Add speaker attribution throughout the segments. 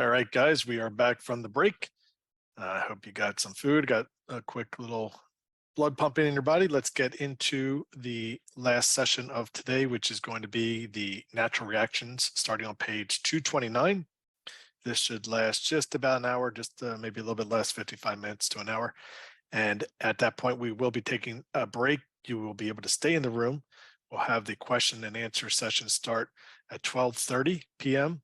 Speaker 1: All right, guys, we are back from the break. I hope you got some food, got a quick little blood pumping in your body. Let's get into the last session of today, which is going to be the natural reactions starting on page 229. This should last just about an hour, just maybe a little bit less, 55 minutes to an hour. And at that point, we will be taking a break. You will be able to stay in the room. We'll have the question and answer session start at 12:30 p.m.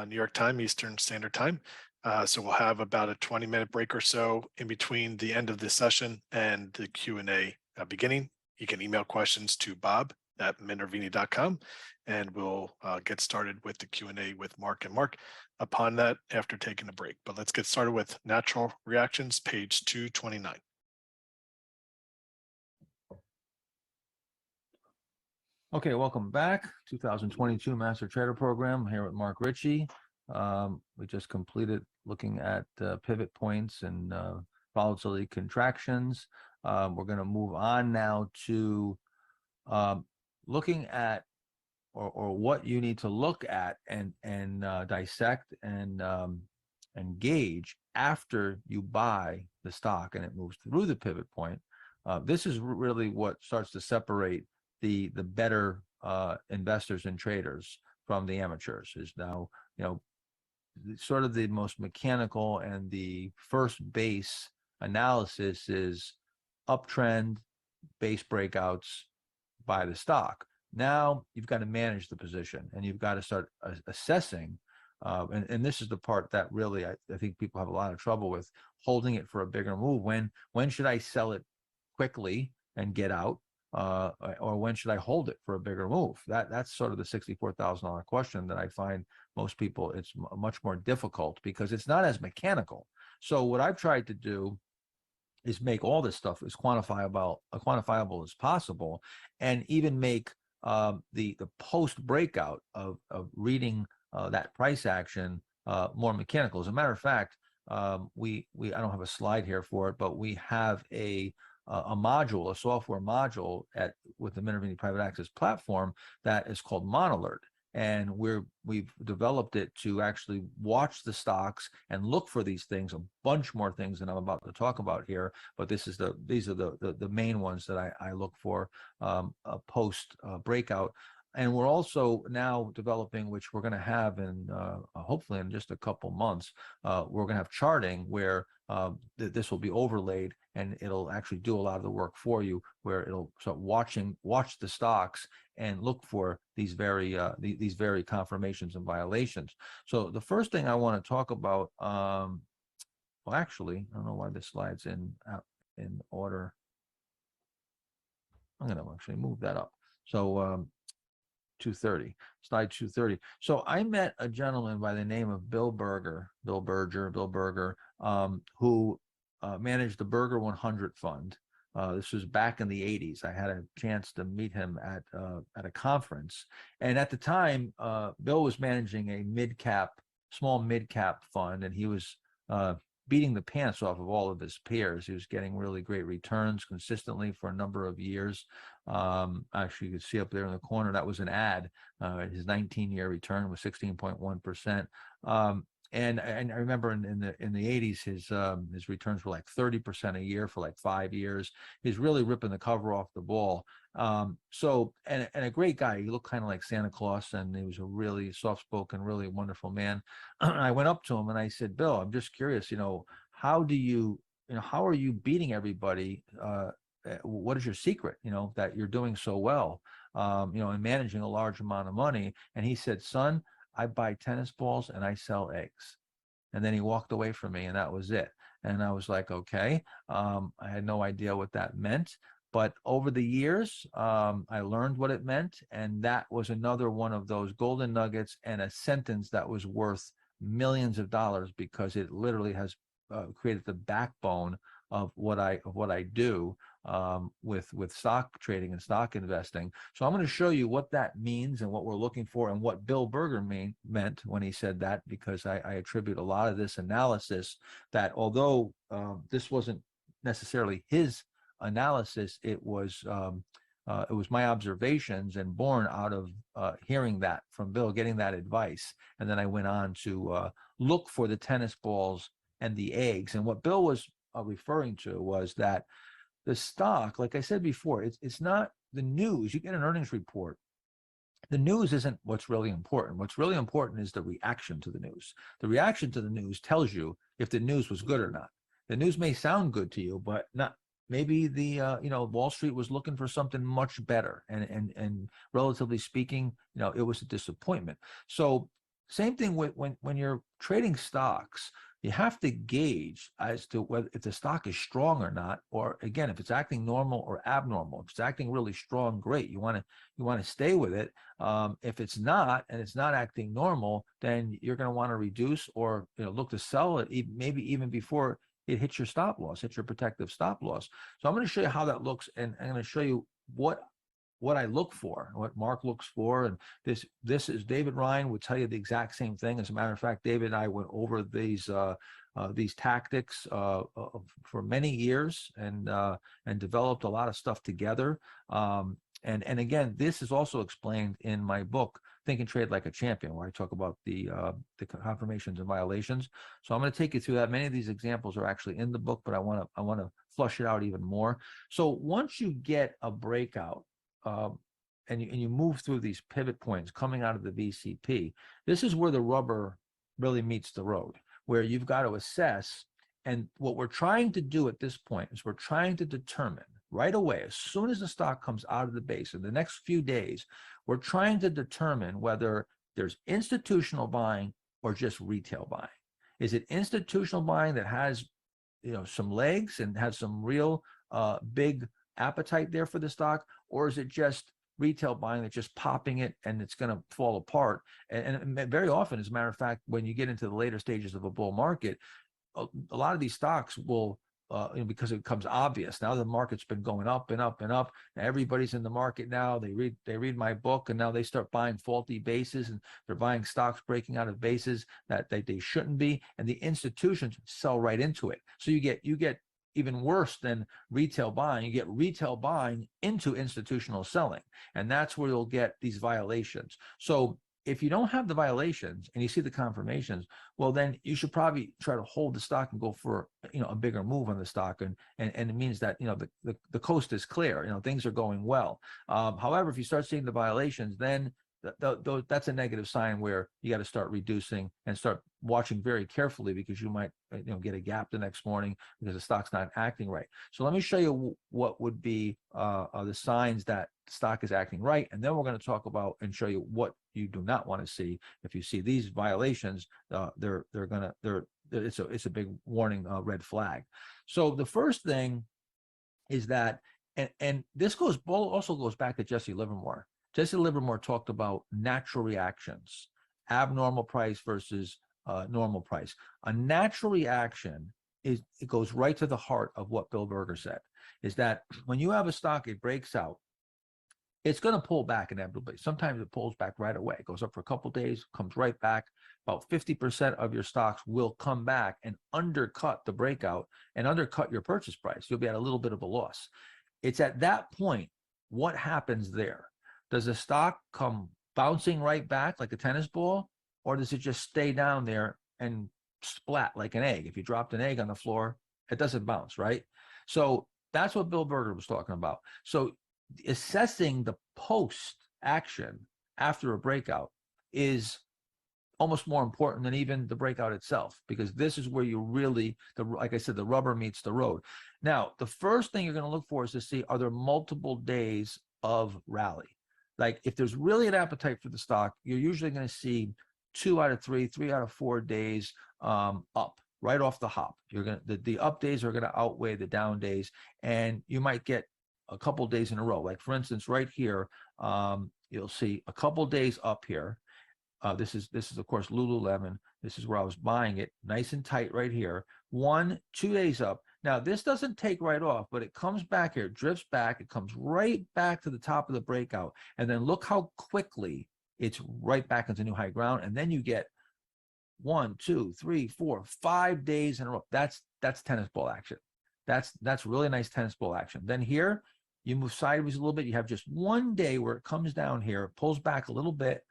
Speaker 1: New York time, Eastern Standard Time. So we'll have about a 20-minute break or so in between the end of the session and the Q&A beginning. You can email questions to bob@minervini.com, and we'll get started with the Q&A with Mark and Mark upon that after taking a break. But let's get started with natural reactions, page 229.
Speaker 2: Okay, welcome back. 2022 Master Trader Program here with Mark Ritchie. We just completed looking at pivot points and volatility contractions. We're going to move on now to looking at or what you need to look at and dissect and gauge after you buy the stock and it moves through the pivot point. This is really what starts to separate the better investors and traders from the amateurs. Is now, sort of the most mechanical and the first base analysis is uptrend, base breakouts, buy the stock. Now you've got to manage the position and you've got to start assessing. And this is the part that really I think people have a lot of trouble with, holding it for a bigger move. When should I sell it quickly and get out? Or when should I hold it for a bigger move? That's sort of the $64,000 question that I find most people, it's much more difficult because it's not as mechanical. So what I've tried to do is make all this stuff as quantifiable as possible, and even make the post breakout of reading that price action more mechanical. As a matter of fact, I don't have a slide here for it, but we have a module, a software module with the Minervini Private Access platform that is called Monalert, and we've developed it to actually watch the stocks and look for these things, a bunch more things than I'm about to talk about here, but these are the main ones that I look for post breakout. And we're also now developing, which we're going to have in hopefully in just a couple months, we're going to have charting where this will be overlaid and it'll actually do a lot of the work for you, where it'll start watch the stocks and look for these very confirmations and violations. So the first thing I want to talk about, well, actually, I don't know why this slide's in order. I'm going to actually move that up. So 230, slide 230. So I met a gentleman by the name of Bill Berger, who managed the Berger 100 fund. This was back in the 80s. I had a chance to meet him at a conference. And at the time, Bill was managing a small mid-cap fund, and he was beating the pants off of all of his peers. He was getting really great returns consistently for a number of years. Actually, you can see up there in the corner, that was an ad. His 19-year return was 16.1%. And I remember in the 80s, his returns were like 30% a year for like 5 years. He's really ripping the cover off the ball. So a great guy. He looked kind of like Santa Claus, and he was a really soft-spoken, really wonderful man. I went up to him and I said, Bill, I'm just curious, how are you beating everybody? What is your secret, that you're doing so well, and managing a large amount of money? And he said, son, I buy tennis balls and I sell eggs. And then he walked away from me, and that was it. And I was like, okay. I had no idea what that meant. But over the years, I learned what it meant. And that was another one of those golden nuggets, and a sentence that was worth millions of dollars, because it literally has created the backbone of what I do with stock trading and stock investing. So I'm going to show you what that means and what we're looking for, and what Bill Berger meant when he said that, because I attribute a lot of this analysis that, although this wasn't necessarily his analysis, it was it was my observations and born out of hearing that from Bill, getting that advice. And then I went on to look for the tennis balls and the eggs. And what Bill was referring to was that the stock, like I said before, it's not the news. You get an earnings report. The news isn't what's really important. What's really important is the reaction to the news. The reaction to the news tells you if the news was good or not. The news may sound good to you, but not. Maybe the Wall Street was looking for something much better, and relatively speaking, it was a disappointment. So same thing with when you're trading stocks, you have to gauge as to whether if the stock is strong or not, or again, if it's acting normal or abnormal. If it's acting really strong, great. You want to stay with it. If it's not, and it's not acting normal, then you're going to want to reduce or look to sell it, maybe even before it hits your stop loss, hits your protective stop loss. So I'm going to show you how that looks, and I'm going to show you what I look for, what Mark looks for. And this is David Ryan would tell you the exact same thing. As a matter of fact, David and I went over these tactics for many years and developed a lot of stuff together. And again, this is also explained in my book, Think and Trade Like a Champion, where I talk about the confirmations and violations. So I'm going to take you through that. Many of these examples are actually in the book, but I want to flush it out even more. So once you get a breakout, and you move through these pivot points coming out of the VCP, this is where the rubber really meets the road, where you've got to assess. And what we're trying to do at this point is we're trying to determine right away, as soon as the stock comes out of the base in the next few days, we're trying to determine whether there's institutional buying or just retail buying. Is it institutional buying that has some legs and has some real big appetite there for the stock, or is it just retail buying that's just popping it and it's going to fall apart? And very often, as a matter of fact, when you get into the later stages of a bull market, a lot of these stocks will because it becomes obvious. Now the market's been going up and up and up. Now everybody's in the market now. They read my book, and now they start buying faulty bases, and they're buying stocks breaking out of bases that they shouldn't be. And the institutions sell right into it. So you get even worse than retail buying. You get retail buying into institutional selling, and that's where you'll get these violations. So if you don't have the violations and you see the confirmations, well, then you should probably try to hold the stock and go for a bigger move on the stock, and it means that the coast is clear. Things are going well. However, if you start seeing the violations, then that's a negative sign where you got to start reducing and start watching very carefully, because you might get a gap the next morning because the stock's not acting right. So let me show you what would be the signs that stock is acting right, and then we're going to talk about and show you what you do not want to see. If you see these violations, it's a big warning, red flag. So the first thing is that, and this also goes back to Jesse Livermore. Jesse Livermore talked about natural reactions, abnormal price versus normal price. A natural reaction it goes right to the heart of what Bill Berger said, is that when you have a stock, it breaks out, it's going to pull back inevitably. Sometimes it pulls back right away. It goes up for a couple of days, comes right back. About 50% of your stocks will come back and undercut the breakout and undercut your purchase price. You'll be at a little bit of a loss. It's at that point, what happens there? Does the stock come bouncing right back like a tennis ball, or does it just stay down there and splat like an egg? If you dropped an egg on the floor, it doesn't bounce, right? So that's what Bill Berger was talking about. So assessing the post action after a breakout is almost more important than even the breakout itself, because this is where you really, like I said, the rubber meets the road. Now, the first thing you're going to look for is to see, are there multiple days of rally? Like if there's really an appetite for the stock, you're usually going to see 2 out of 3, 3 out of 4 days up right off the hop. You're going to the up days are going to outweigh the down days, and you might get a couple days in a row. Like for instance, right here, you'll see a couple days up here. This is of course Lululemon. This is where I was buying it, nice and tight right here. 1, 2 days up. Now this doesn't take right off, but it comes back here, drifts back. It comes right back to the top of the breakout, and then look how quickly it's right back into new high ground. And then you get 1, 2, 3, 4, 5 days in a row. That's tennis ball action. That's really nice tennis ball action. Then here, you move sideways a little bit. You have just one day where it comes down here, pulls back a little bit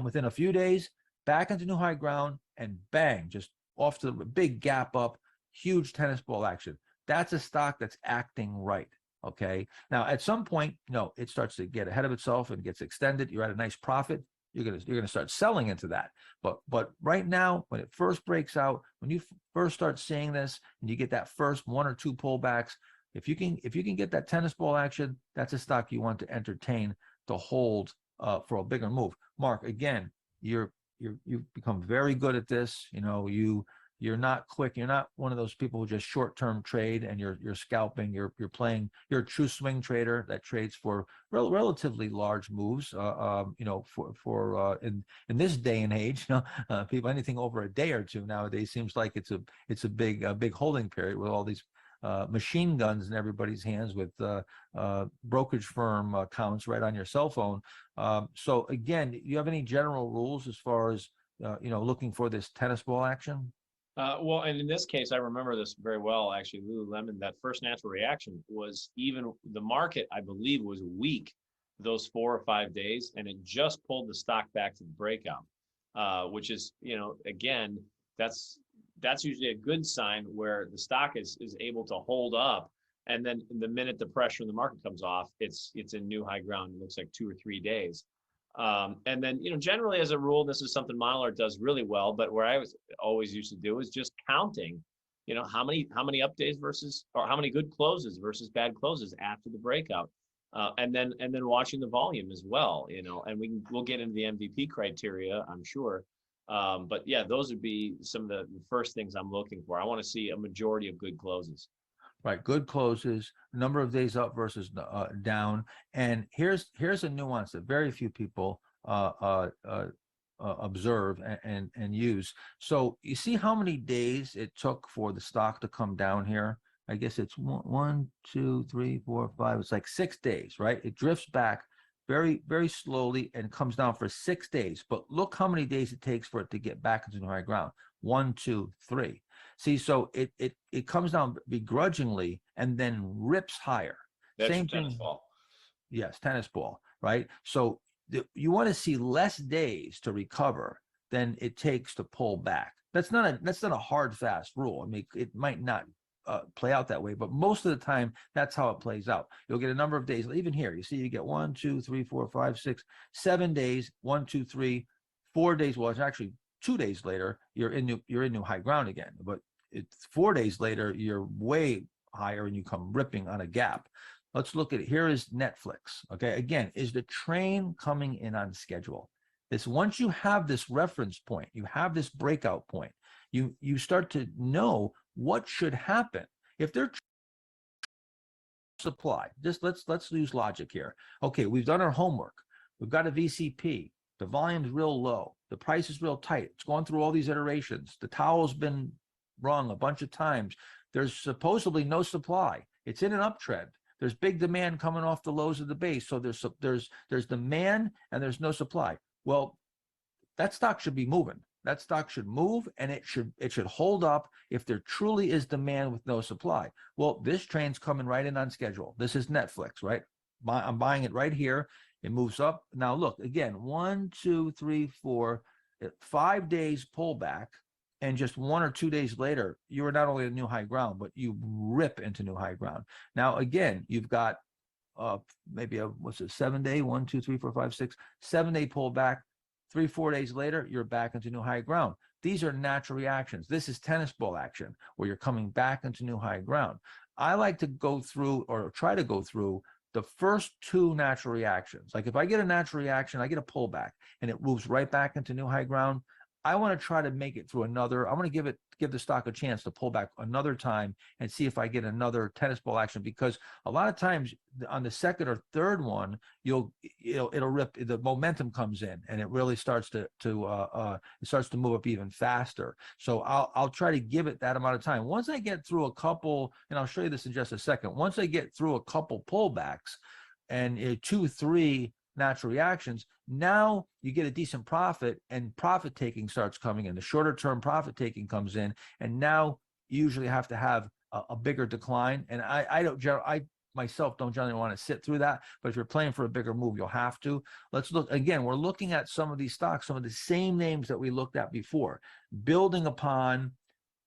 Speaker 2: within a few days, back into new high ground, and bang, just off to the big gap up, huge tennis ball action. That's a stock that's acting right. Okay. Now, at some point, it starts to get ahead of itself and gets extended. You're at a nice profit. You're gonna start selling into that. But right now, when it first breaks out, when you first start seeing this, and you get that first one or two pullbacks, if you can get that tennis ball action, that's a stock you want to entertain to hold for a bigger move. Mark, again, you've become very good at this. You're not quick. You're not one of those people who just short-term trade and you're scalping. You're playing. You're a true swing trader that trades for relatively large moves. In this day and age, people, anything over a day or two nowadays seems like it's a big holding period with all these machine guns in everybody's hands with brokerage firm accounts right on your cell phone. So again, do you have any general rules as far as looking for this tennis ball action?
Speaker 3: Well, and in this case, I remember this very well, actually. Lululemon, that first natural reaction was, even the market, I believe, was weak those 4 or 5 days, and it just pulled the stock back to the breakout, which is, again, that's usually a good sign where the stock is able to hold up. And then the minute the pressure in the market comes off, it's in new high ground. It looks like 2 or 3 days. And then, generally as a rule, this is something Monolart does really well, but where I was always used to do is just counting, how many up days versus, or how many good closes versus bad closes after the breakout. And then watching the volume as well, and we'll get into the MVP criteria, I'm sure. But yeah, those would be some of the first things I'm looking for. I want to see a majority of good closes.
Speaker 2: Right, good closes, number of days up versus down, and here's a nuance that very few people observe and use. So you see how many days it took for the stock to come down here? I guess it's 1, 2, 3, 4, 5. It's like 6 days, right? It drifts back very, very slowly and comes down for 6 days. But look how many days it takes for it to get back into the high ground. 1, 2, 3. See, so it comes down begrudgingly and then rips higher.
Speaker 3: That's
Speaker 2: Same
Speaker 3: tennis
Speaker 2: thing.
Speaker 3: ball.
Speaker 2: Yes, tennis ball, right? So you want to see less days to recover than it takes to pull back. That's not a hard fast rule. I mean, it might not play out that way, but most of the time that's how it plays out. You'll get a number of days. Even here, you see, you get 1, 2, 3, 4, 5, 6, 7 days. 1, 2, 3, 4 days. Well, it's actually 2 days later, you're in new high ground again. But it's 4 days later, you're way higher and you come ripping on a gap. Let's look at it. Here is Netflix. Okay, again, is the train coming in on schedule? Once you have this reference point, you have this breakout point, you start to know what should happen. If they're supply, just let's use logic here. Okay, we've done our homework. We've got a VCP. The volume's real low. The price is real tight. It's gone through all these iterations. The towel's been rung a bunch of times. There's supposedly no supply. It's in an uptrend. There's big demand coming off the lows of the base. So there's demand and there's no supply. Well, that stock should be moving. That stock should move, and it should hold up if there truly is demand with no supply. Well, this train's coming right in on schedule. This is Netflix, right? I'm buying it right here. It moves up. Now look, again, 1, 2, 3, 4, 5 days pullback, and just 1 or 2 days later, you are not only at new high ground, but you rip into new high ground. Now, again, you've got maybe a 7 day, 1, 2, 3, 4, 5, 6, 7 day pullback. 3, 4 days later, you're back into new high ground. These are natural reactions. This is tennis ball action where you're coming back into new high ground. I like to go through, or try to go through, the first 2 natural reactions. Like if I get a natural reaction, I get a pullback and it moves right back into new high ground, I want to try to make it through another. I want to give the stock a chance to pull back another time and see if I get another tennis ball action, because a lot of times on the second or third one, it'll rip. The momentum comes in and it really starts to move up even faster. So I'll try to give it that amount of time. Once I get through a couple, and I'll show you this in just a second. Once I get through a couple pullbacks and 2, 3 natural reactions, now you get a decent profit and profit taking starts coming in. The shorter term profit taking comes in, and now you usually have to have a bigger decline. And I myself don't generally want to sit through that, but if you're playing for a bigger move, you'll have to. Let's look again. We're looking at some of these stocks, some of the same names that we looked at before, building upon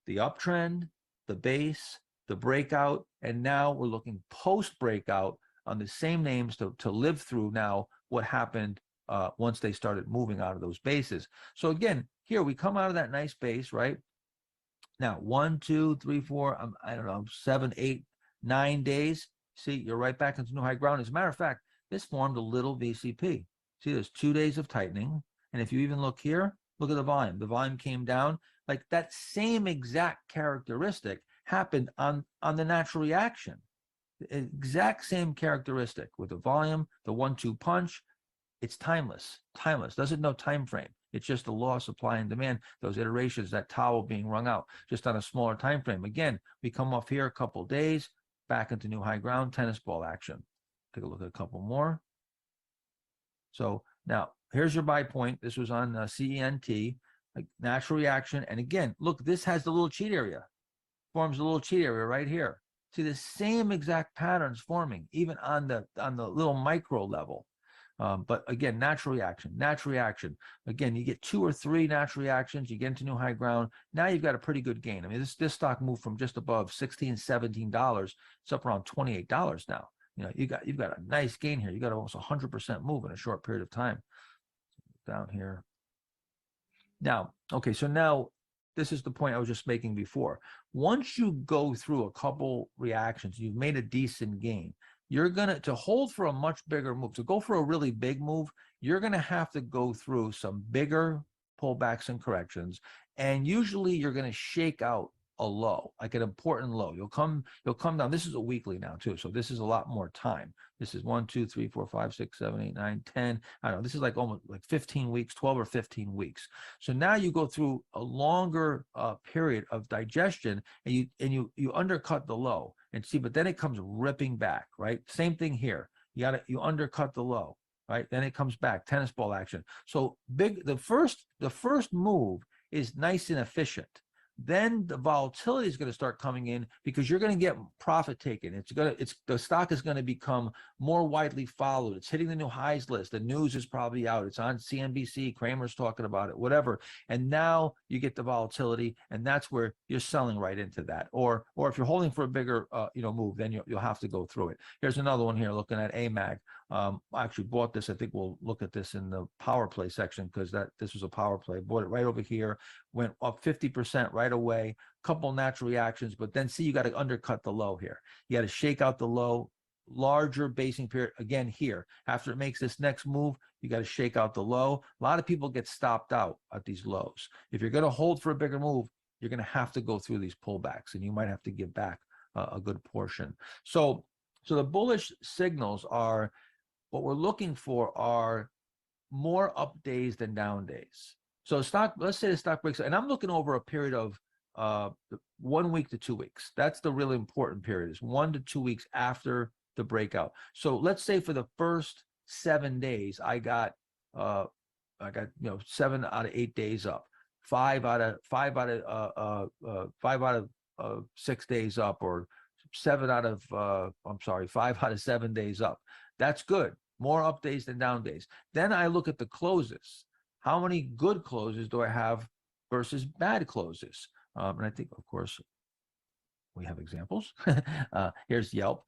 Speaker 2: the uptrend, the base, the breakout, and now we're looking post breakout on the same names to live through now what happened once they started moving out of those bases. So again, here we come out of that nice base, right? Now, 1, 2, 3, 4, I don't know, 7, 8, 9 days. See, you're right back into new high ground. As a matter of fact, this formed a little VCP. See, there's 2 days of tightening. And if you even look here, look at the volume. The volume came down. Like that same exact characteristic happened on the natural reaction. The exact same characteristic with the volume, the 1-2 punch. It's timeless, doesn't know time frame. It's just the law of supply and demand, those iterations, that towel being wrung out just on a smaller time frame. Again, we come off here a couple of days, back into new high ground, tennis ball action. Take a look at a couple more. So now here's your buy point. This was on CENT, like natural reaction. And again, look, this has the little cheat area, forms a little cheat area right here. See the same exact patterns forming, even on the little micro level. But again, natural reaction. Again, you get 2 or 3 natural reactions, you get into new high ground. Now you've got a pretty good gain. I mean, this stock moved from just above $16, $17. It's up around $28 now. You know, you've got a nice gain here. You got almost 100% move in a short period of time. Down here. Now, okay, so now this is the point I was just making before. Once you go through a couple reactions, you've made a decent gain. You're to hold for a much bigger move, to go for a really big move, you're gonna have to go through some bigger pullbacks and corrections. And usually you're gonna shake out a low, like an important low. You'll come down. This is a weekly now too. So this is a lot more time. This is 1, 2, 3, 4, 5, 6, 7, 8, 9, 10. I don't know. This is like almost like 15 weeks, 12 or 15 weeks. So now you go through a longer period of digestion, and you undercut the low and see, but then it comes ripping back, right? Same thing here. You undercut the low, right? Then it comes back, tennis ball action. So the first move is nice and efficient. Then the volatility is going to start coming in because you're going to get profit taken. The stock is going to become more widely followed. It's hitting the new highs list. The news is probably out. It's on CNBC. Kramer's talking about it, whatever. And now you get the volatility, and that's where you're selling right into that. Or if you're holding for a bigger move, then you'll have to go through it. Here's another one here looking at AMAG. I actually bought this. I think we'll look at this in the power play section because this was a power play. Bought it right over here, went up 50% right away. Couple natural reactions, but then see, you got to undercut the low here. You got to shake out the low, larger basing period again here. After it makes this next move, you got to shake out the low. A lot of people get stopped out at these lows. If you're going to hold for a bigger move, you're going to have to go through these pullbacks, and you might have to give back a good portion. So the bullish signals are, what we're looking for are more up days than down days. So let's say the stock breaks, and I'm looking over a period of 1 week to 2 weeks. That's the really important period, is 1 to 2 weeks after the breakout. So let's say for the first 7 days, I got 7 out of 8 days up, 5 out of 6 days up, or 5 out of 7 days up. That's good. More up days than down days. Then I look at the closes. How many good closes do I have versus bad closes? And I think, of course, we have examples. Here's Yelp.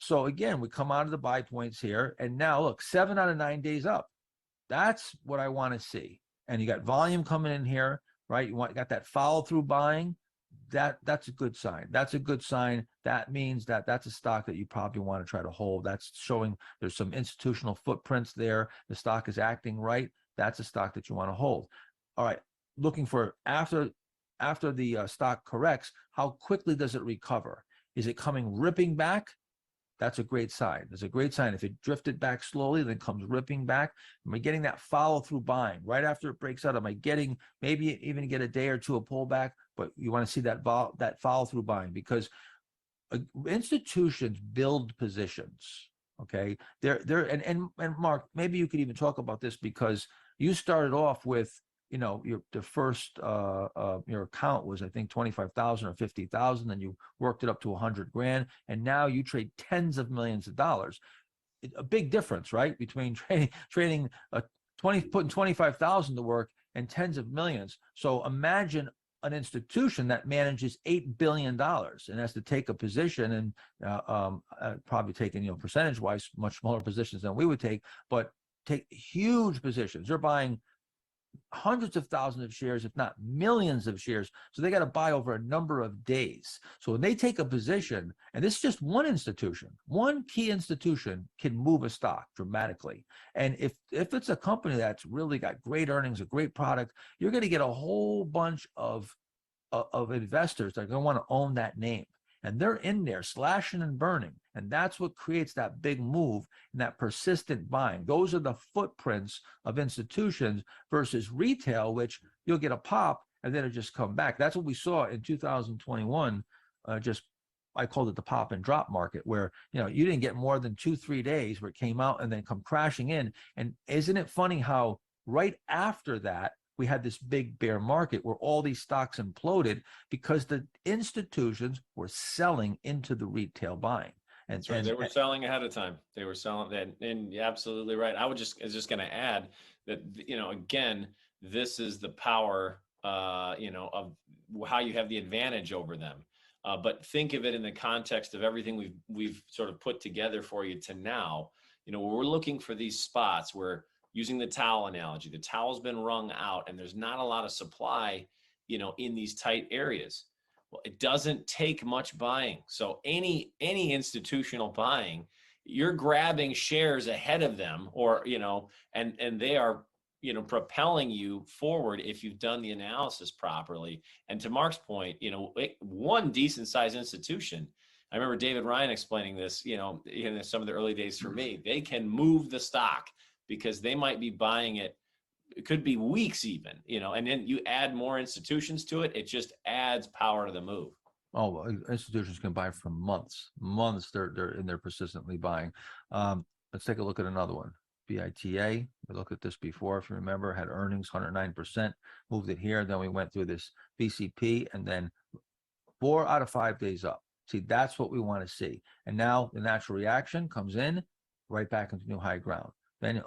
Speaker 2: So again, we come out of the buy points here, and now look, 7 out of 9 days up. That's what I want to see. And you got volume coming in here, right? You got that follow through buying. That's a good sign. That's a good sign. That means that's a stock that you probably want to try to hold. That's showing there's some institutional footprints there. The stock is acting right. That's a stock that you want to hold. All right. Looking for after the stock corrects, how quickly does it recover? Is it coming ripping back? That's a great sign. It's a great sign. If it drifted back slowly, then comes ripping back. Am I getting that follow through buying right after it breaks out? Am I getting maybe even get a day or two of pullback? But you want to see that follow through buying, because institutions build positions. Okay, and Mark, maybe you could even talk about this, because you started off with the first your account was, I think, 25,000 or 50,000, then you worked it up to 100 grand, and now you trade tens of millions of dollars. A big difference, right, between trading putting 25,000 to work and tens of millions. So imagine an institution that manages $8 billion and has to take a position, and probably taking, percentage wise, much smaller positions than we would take, but take huge positions. They're buying hundreds of thousands of shares, if not millions of shares. So they got to buy over a number of days. So when they take a position, and this is just one institution, one key institution can move a stock dramatically. And if it's a company that's really got great earnings, a great product, you're going to get a whole bunch of investors that are going to want to own that name. And they're in there slashing and burning. And that's what creates that big move and that persistent buying. Those are the footprints of institutions versus retail, which you'll get a pop and then it just come back. That's what we saw in 2021. I called it the pop and drop market, where you didn't get more than 2-3 days where it came out and then come crashing in. And isn't it funny how right after that, we had this big bear market where all these stocks imploded because the institutions were selling into the retail buying. And
Speaker 3: that's right. They were selling ahead of time. They were selling that, and you're absolutely right. I was just going to add that, again, this is the power, of how you have the advantage over them. But think of it in the context of everything we've sort of put together for you to now. We're looking for these spots where, using the towel analogy, the towel's been wrung out and there's not a lot of supply, in these tight areas. Well, it doesn't take much buying. So any institutional buying, you're grabbing shares ahead of them, or, and they are, propelling you forward if you've done the analysis properly. And to Mark's point, one decent sized institution, I remember David Ryan explaining this, in some of the early days for me, they can move the stock, because they might be buying it could be weeks even, and then you add more institutions to it, it just adds power to the move.
Speaker 2: Oh, institutions can buy for months. They're persistently buying. Let's take a look at another one. BITA, we looked at this before, if you remember, had earnings 109%, moved it here. Then we went through this VCP, and then 4 out of 5 days up. See, that's what we want to see. And now the natural reaction comes in right back into new high ground. Then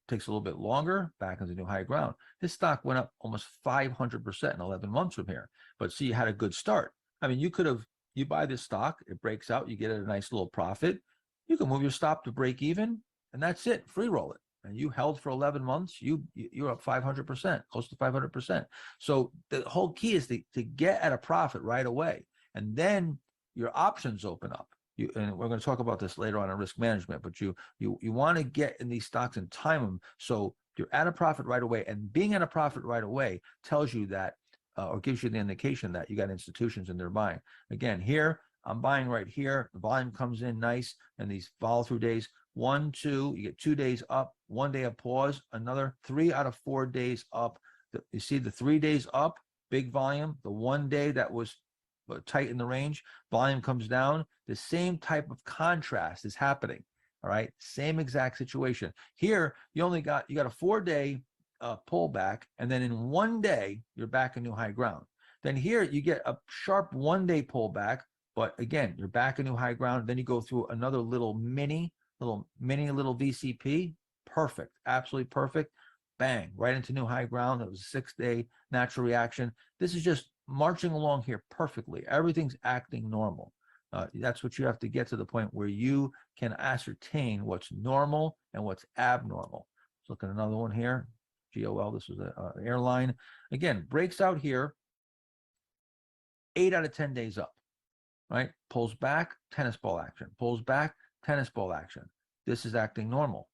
Speaker 2: takes a little bit longer, back into new high ground. This stock went up almost 500% in 11 months from here. But see, you had a good start. I mean, you buy this stock, it breaks out, you get a nice little profit. You can move your stop to break even, and that's it, free roll it. And you held for 11 months, you're up 500%, close to 500%. So the whole key is to get at a profit right away. And then your options open up. And we're going to talk about this later on in risk management, but you want to get in these stocks and time them so you're at a profit right away. And being at a profit right away tells you that, or gives you the indication that you got institutions and they're buying. Again, here, I'm buying right here. The volume comes in nice, and these follow through days, 1, 2, you get 2 days up, 1 day of pause, another 3 out of 4 days up. You see the 3 days up, big volume. The 1 day that was tight in the range, volume comes down. The same type of contrast is happening. All right, same exact situation here. You got a 4-day pullback, and then in 1 day you're back in new high ground. Then here you get a sharp 1-day pullback, but again you're back in new high ground. Then you go through another little mini VCP. Perfect, absolutely perfect. Bang, right into new high ground. It was a 6-day natural reaction. This is just marching along here perfectly. Everything's acting normal. That's what you have to get to the point where you can ascertain what's normal and what's abnormal. Let's look at another one here. GOL, this was an airline. Again, breaks out here, 8 out of 10 days up, right? Pulls back, tennis ball action. Pulls back, tennis ball action. This is acting normal.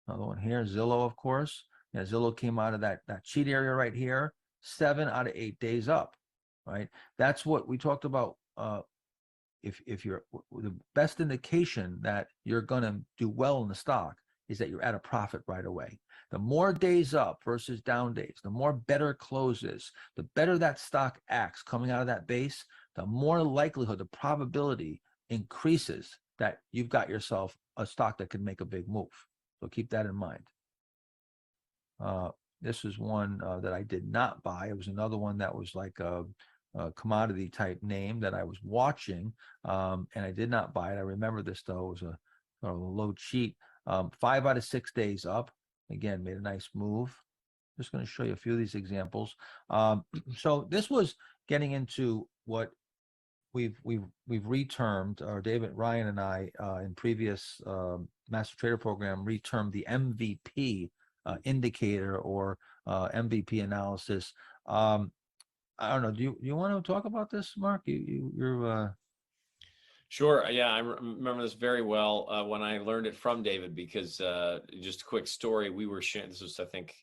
Speaker 2: Another one here, Zillow, of course. Yeah, Zillow came out of that cheat area right here, 7 out of 8 days up, right? That's what we talked about. If you're, the best indication that you're going to do well in the stock is that you're at a profit right away. The more days up versus down days, the more better closes, the better that stock acts coming out of that base, the more likelihood, the probability increases that you've got yourself a stock that can make a big move. So keep that in mind. This is one that I did not buy. It was another one that was like a commodity type name that I was watching, and I did not buy it. I remember this though. It was a low cheat. 5 out of 6 days up. Again, made a nice move. Just going to show you a few of these examples. So this was getting into what we've retermed, or David Ryan and I in previous Master Trader Program retermed the MVP indicator or MVP analysis. I don't know. Do you want to talk about this, Mark? You're
Speaker 3: Sure. Yeah, I remember this very well when I learned it from David, because just a quick story. We were sharing, this was, I think,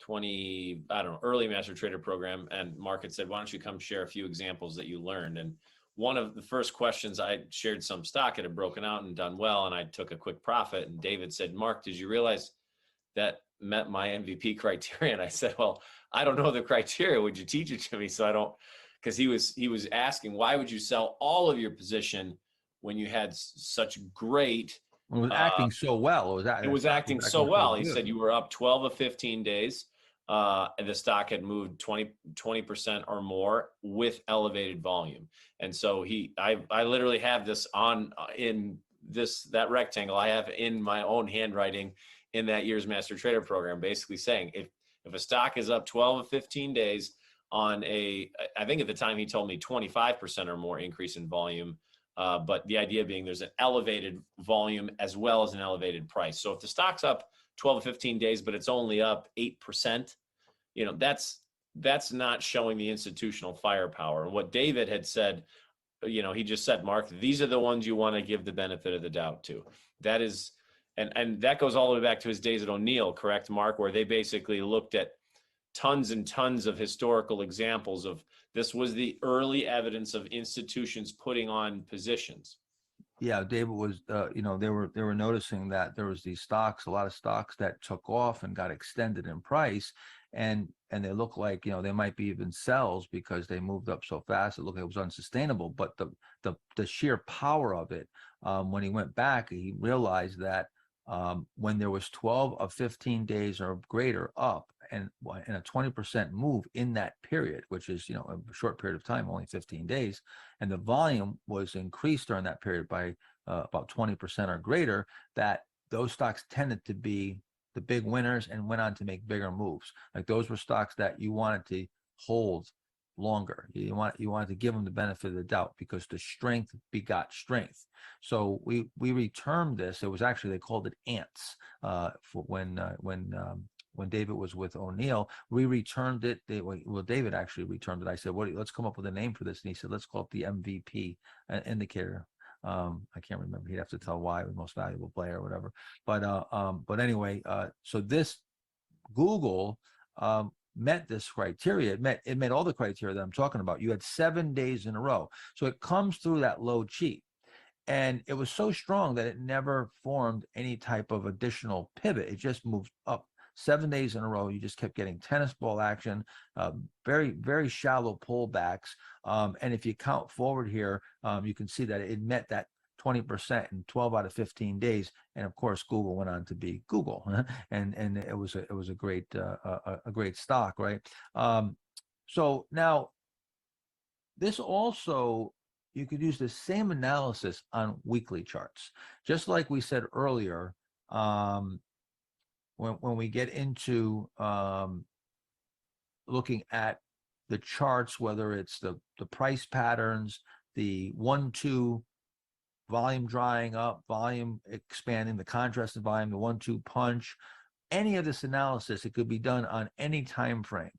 Speaker 3: early Master Trader Program. And Mark had said, why don't you come share a few examples that you learned? And one of the first questions, I shared some stock that had broken out and done well, and I took a quick profit. And David said, Mark, did you realize that met my MVP criteria? And I said, well, I don't know the criteria. Would you teach it to me? So I don't, because he was asking, why would you sell all of your position when you had such great,
Speaker 2: it was acting so well.
Speaker 3: it was acting so well. He said you were up 12 of 15 days. And the stock had moved 20% or more with elevated volume. And so I literally have this in that rectangle I have in my own handwriting in that year's Master Trader Program, basically saying if a stock is up 12 of 15 days on I think at the time he told me 25% or more increase in volume. But the idea being there's an elevated volume as well as an elevated price. So if the stock's up 12 to 15 days, but it's only up 8%, that's not showing the institutional firepower. And what David had said, he just said, Mark, these are the ones you want to give the benefit of the doubt to. That is, and that goes all the way back to his days at O'Neill, correct, Mark, where they basically looked at tons and tons of historical examples of this was the early evidence of institutions putting on positions.
Speaker 2: Yeah, David was, they were noticing that there was these stocks, a lot of stocks that took off and got extended in price, and they look like, they might be even sells because they moved up so fast. It looked like it was unsustainable. But the sheer power of it, when he went back, he realized that when there was 12 of 15 days or greater up, and a 20% move in that period, which is, a short period of time, only 15 days, and the volume was increased during that period by about 20% or greater, that those stocks tended to be the big winners and went on to make bigger moves. Like those were stocks that you wanted to hold longer. You wanted to give them the benefit of the doubt because the strength begot strength. So we retermed this. It was actually, they called it ants for when David was with O'Neill. We returned it. David actually returned it. I said, let's come up with a name for this. And he said, let's call it the MVP indicator. I can't remember. He'd have to tell why, the most valuable player or whatever. But anyway, so this Google met this criteria. It met all the criteria that I'm talking about. You had 7 days in a row. So it comes through that low cheat. And it was so strong that it never formed any type of additional pivot. It just moved up 7 days in a row. You just kept getting tennis ball action, very, very shallow pullbacks. And if you count forward here, you can see that it met that 20% in 12 out of 15 days. And of course, Google went on to be Google, and it was a great stock, right? So now this also, you could use the same analysis on weekly charts, just like we said earlier. When we get into looking at the charts, whether it's the price patterns, the 1-2 volume drying up, volume expanding, the contrasted volume, the 1-2 punch, any of this analysis, it could be done on any time frame.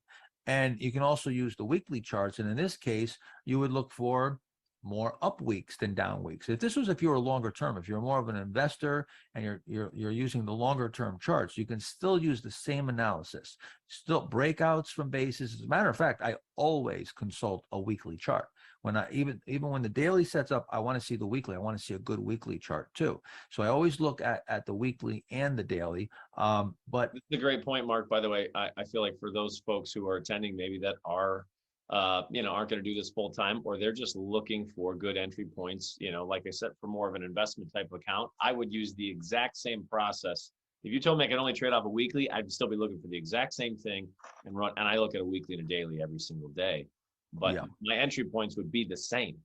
Speaker 2: And you can also use the weekly charts. And in this case, you would look for more up weeks than down weeks. If you were longer term, if you're more of an investor and you're using the longer term charts, you can still use the same analysis, still breakouts from bases. As a matter of fact, I always consult a weekly chart. When even when the daily sets up, I want to see the weekly. I want to see a good weekly chart too. So I always look at the weekly and the daily. But
Speaker 3: it's a great point, Mark. By the way, I feel like for those folks who are attending, maybe that are aren't going to do this full time, or they're just looking for good entry points. Like I said, for more of an investment type of account, I would use the exact same process If you told me I could only trade off a weekly, I'd still be looking for the exact same thing and run. And I look at a weekly and a daily every single day. But
Speaker 2: Yeah.
Speaker 3: my entry points would be the same.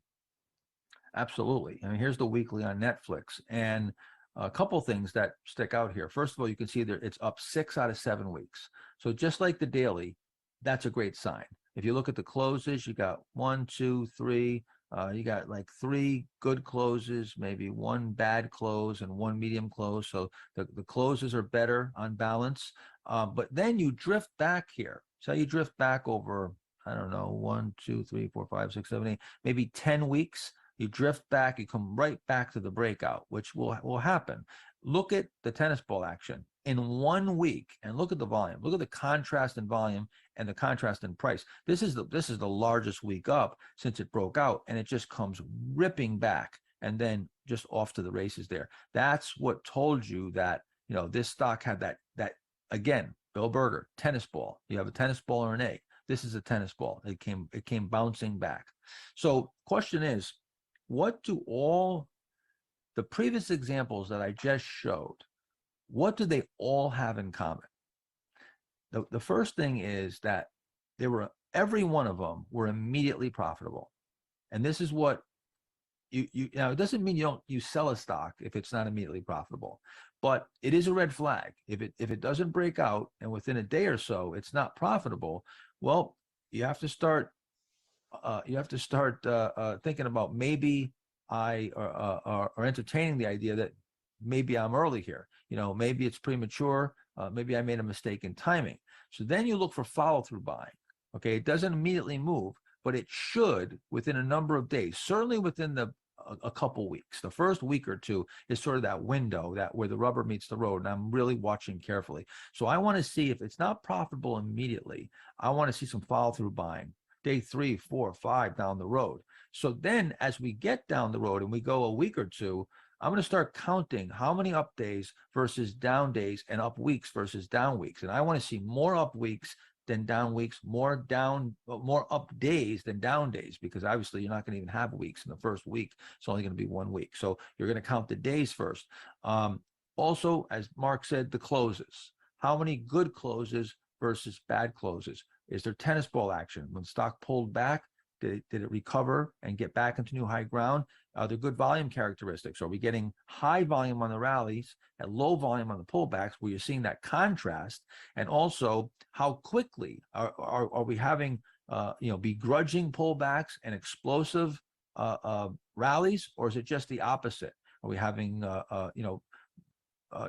Speaker 2: Absolutely. I mean, here's the weekly on Netflix, and a couple things that stick out here. First of all, you can see that it's up 6 out of 7 weeks. So just like the daily, that's a great sign. If you look at the closes, you got 1, 2, 3. You got like 3 good closes, maybe 1 bad close and 1 medium close. So the closes are better on balance. But then you drift back here. So you drift back over, I don't know, 1, 2, 3, 4, 5, 6, 7, 8, maybe 10 weeks. You drift back, you come right back to the breakout, which will happen. Look at the tennis ball action in 1 week and look at the volume. Look at the contrast in volume and the contrast in price. This is the largest week up since it broke out, and it just comes ripping back and then just off to the races there. That's what told you that, this stock had that again, Bill Berger, tennis ball. You have a tennis ball or an egg. This is a tennis ball. It came bouncing back. So question is, what do all the previous examples that I just showed, what do they all have in common? The first thing is that every one of them were immediately profitable. And this is what now, it doesn't mean you sell a stock if it's not immediately profitable, but it is a red flag. If it doesn't break out and within a day or so it's not profitable, well, you have to start thinking about maybe or entertaining the idea that maybe I'm early here. Maybe it's premature. Maybe I made a mistake in timing. So then you look for follow through buying. Okay, it doesn't immediately move, but it should within a number of days, certainly within a couple weeks. The first week or two is sort of that window where the rubber meets the road, and I'm really watching carefully. So I want to see if it's not profitable immediately. I want to see some follow through buying. Day 3, 4, 5 down the road. So then as we get down the road and we go a week or two, I'm going to start counting how many up days versus down days and up weeks versus down weeks. And I want to see more up weeks than down weeks, more up days than down days, because obviously you're not going to even have weeks in the first week. It's only going to be 1 week. So you're going to count the days first. Also, as Mark said, the closes. How many good closes versus bad closes? Is there tennis ball action? When stock pulled back, did it recover and get back into new high ground? Are there good volume characteristics? Are we getting high volume on the rallies and low volume on the pullbacks where you're seeing that contrast? And also, how quickly are we having begrudging pullbacks and explosive rallies, or is it just the opposite? Are we having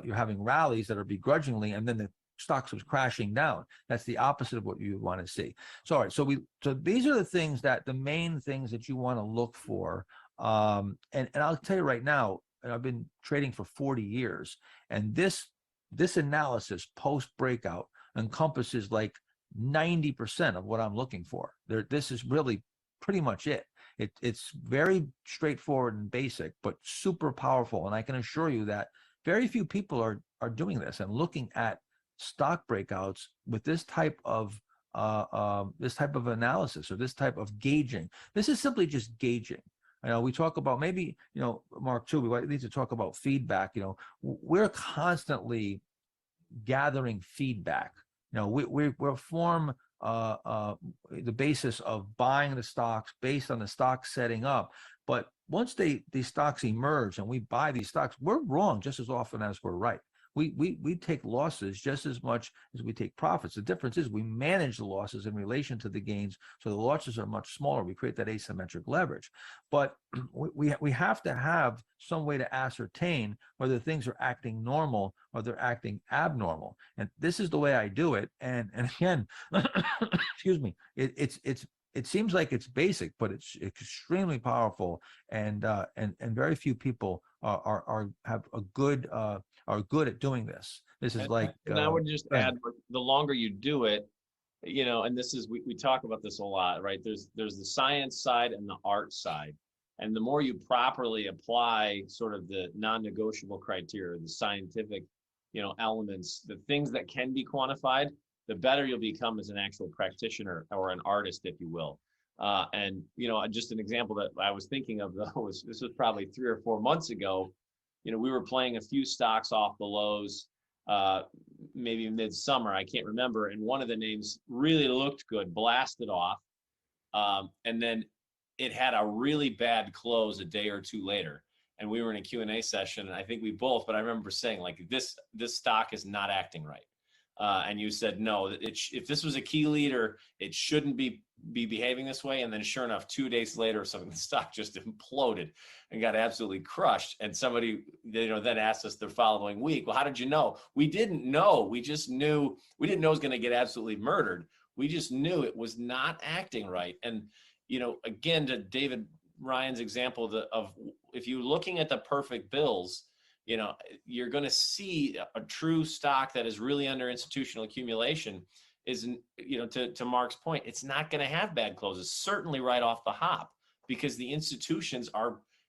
Speaker 2: you're having rallies that are begrudgingly, and then the stocks was crashing down? That's the opposite of what you want to see. So, all right. So these are the main things that you want to look for. And I'll tell you right now, I've been trading for 40 years, and this analysis post breakout encompasses like 90% of what I'm looking for. This is really pretty much it. It's very straightforward and basic, but super powerful. And I can assure you that very few people are doing this and looking at stock breakouts with this type of analysis or this type of gauging. This is simply just gauging. We talk about maybe, Mark too, we need to talk about feedback. We're constantly gathering feedback. We'll form the basis of buying the stocks based on the stock setting up. But once these stocks emerge and we buy these stocks, we're wrong just as often as we're right. We take losses just as much as we take profits. The difference is we manage the losses in relation to the gains, so the losses are much smaller. We create that asymmetric leverage. But we have to have some way to ascertain whether things are acting normal or they're acting abnormal. And this is the way I do it. And again, excuse me, it seems like it's basic, but it's extremely powerful, and very few people are good at doing this. This is
Speaker 3: and I would just add, the longer you do it, and this is, we talk about this a lot, right? There's the science side and the art side. And the more you properly apply sort of the non-negotiable criteria, the scientific, elements, the things that can be quantified, the better you'll become as an actual practitioner or an artist, if you will. And just an example that I was thinking of, though, this was probably 3 or 4 months ago. We were playing a few stocks off the lows. maybe midsummer, I can't remember. And one of the names really looked good, blasted off. And then it had a really bad close a day or two later. And we were in a Q&A session, and I think we both, but I remember saying, like, this stock is not acting right. And you said, no, if this was a key leader, it shouldn't be behaving this way. And then sure enough, 2 days later, something, the stock just imploded and got absolutely crushed. And somebody, then asked us the following week, well, how did you know? We didn't know. We just knew, we didn't know it was going to get absolutely murdered. We just knew it was not acting right. And, again, to David Ryan's example of if you're looking at the perfect bills, you're going to see a true stock that is really under institutional accumulation is, to Mark's point, it's not going to have bad closes, certainly right off the hop, because the institutions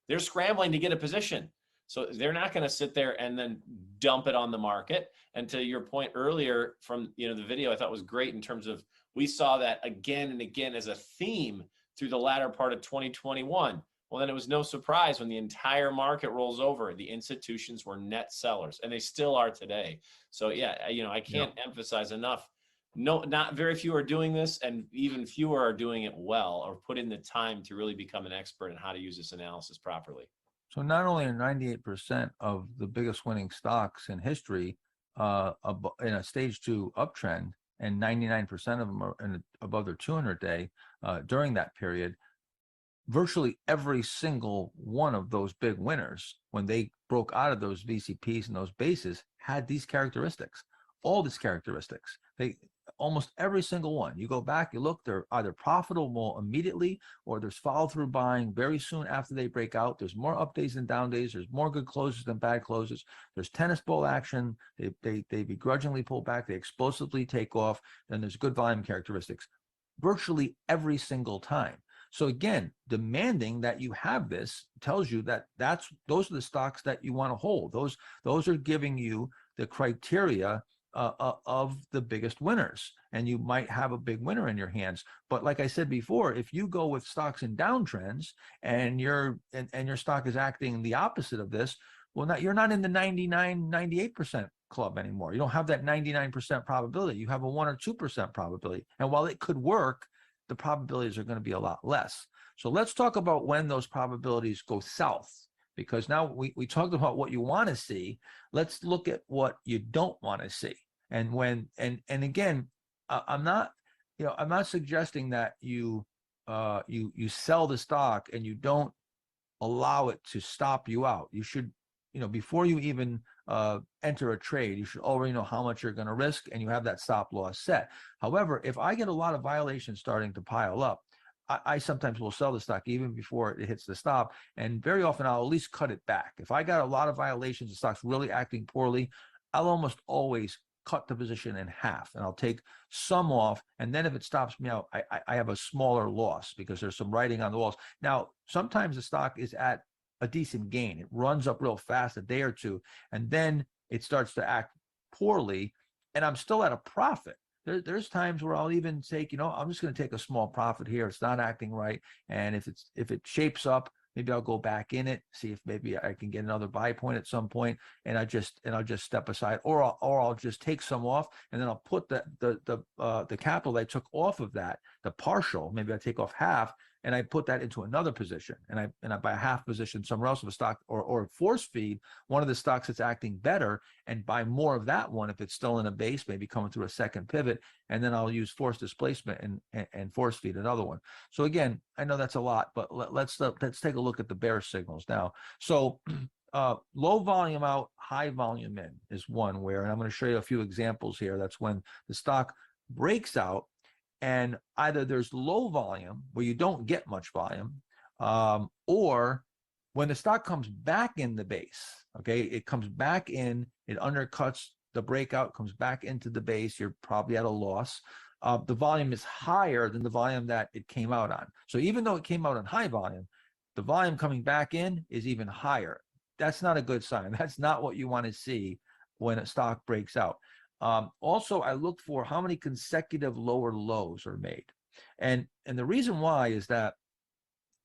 Speaker 3: they're scrambling to get a position. So they're not going to sit there and then dump it on the market. And to your point earlier from, the video, I thought was great in terms of, we saw that again and again as a theme through the latter part of 2021. Well, then it was no surprise when the entire market rolls over, the institutions were net sellers, and they still are today. So yeah, I can't emphasize enough. No, not very few are doing this, and even fewer are doing it well or put in the time to really become an expert in how to use this analysis properly.
Speaker 2: So not only are 98% of the biggest winning stocks in history in a stage 2 uptrend, and 99% of them are above their 200-day during that period, virtually every single one of those big winners, when they broke out of those VCPs and those bases, had these characteristics, all these characteristics. Almost every single one. You go back, you look, they're either profitable immediately, or there's follow-through buying very soon after they break out. There's more up days than down days. There's more good closes than bad closes. There's tennis ball action. They begrudgingly pull back. They explosively take off. Then there's good volume characteristics virtually every single time. So again, demanding that you have this tells you that those are the stocks that you want to hold. Those are giving you the criteria of the biggest winners, and you might have a big winner in your hands. But like I said before, if you go with stocks in downtrends and your stock is acting the opposite of this, well, you're not in the 98% club anymore. You don't have that 99% probability. You have a 1 or 2% probability. And while it could work, the probabilities are going to be a lot less. So let's talk about when those probabilities go south, because now we talked about what you want to see. Let's look at what you don't want to see. And again, I'm not suggesting that you sell the stock and you don't allow it to stop you out. You should, before you even enter a trade, you should already know how much you're going to risk, and you have that stop loss set. However, if I get a lot of violations starting to pile up, I sometimes will sell the stock even before it hits the stop, and very often I'll at least cut it back. If I got a lot of violations, the stock's really acting poorly, I'll almost always cut the position in half, and I'll take some off, and then if it stops me out, I have a smaller loss because there's some writing on the walls. Now, sometimes the stock is at a decent gain. It runs up real fast a day or two, and then it starts to act poorly, and I'm still at a profit. There's times where I'll even take, I'm just going to take a small profit here. It's not acting right, and if it shapes up, maybe I'll go back in it, see if maybe I can get another buy point at some point, and I'll just step aside, or I'll just take some off, and then I'll put the capital that I took off of that, the partial, maybe I take off half, and I put that into another position, and I buy a half position somewhere else of a stock, or force feed one of the stocks that's acting better and buy more of that one if it's still in a base, maybe coming through a second pivot, and then I'll use force displacement and force feed another one. So again, I know that's a lot, but let's take a look at the bear signals now. So low volume out, high volume in is one where, and I'm going to show you a few examples here. That's when the stock breaks out, and either there's low volume where you don't get much volume, or when the stock comes back in the base, okay, it comes back in, it undercuts the breakout, comes back into the base, you're probably at a loss. The volume is higher than the volume that it came out on. So even though it came out on high volume, the volume coming back in is even higher. That's not a good sign. That's not what you want to see when a stock breaks out. Also, I look for how many consecutive lower lows are made. And the reason why is that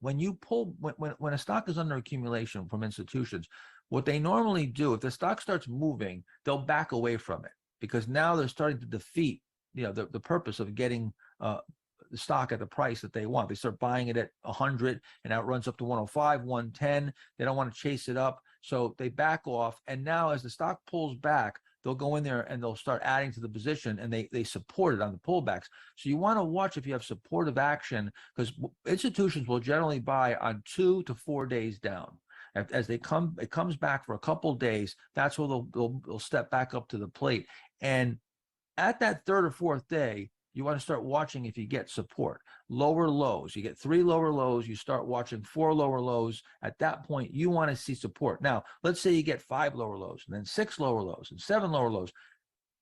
Speaker 2: when you pull, when a stock is under accumulation from institutions, What they normally do, if the stock starts moving, they'll back away from it because now they're starting to defeat, the purpose of getting the stock at the price that they want. They start buying it at 100 and now it runs up to 105, 110. They don't want to chase it up. So they back off. And now as the stock pulls back, they'll go in there and they'll start adding to the position and they support it on the pullbacks. So you want to watch if you have supportive action because institutions will generally buy on 2 to 4 days down. As it comes back for a couple of days, that's where they'll step back up to the plate. And at that third or fourth day, you want to start watching if you get support. Lower lows, you get 3 lower lows, you start watching 4 lower lows. At that point, you want to see support. Now, let's say you get 5 lower lows, and then 6 lower lows, and 7 lower lows.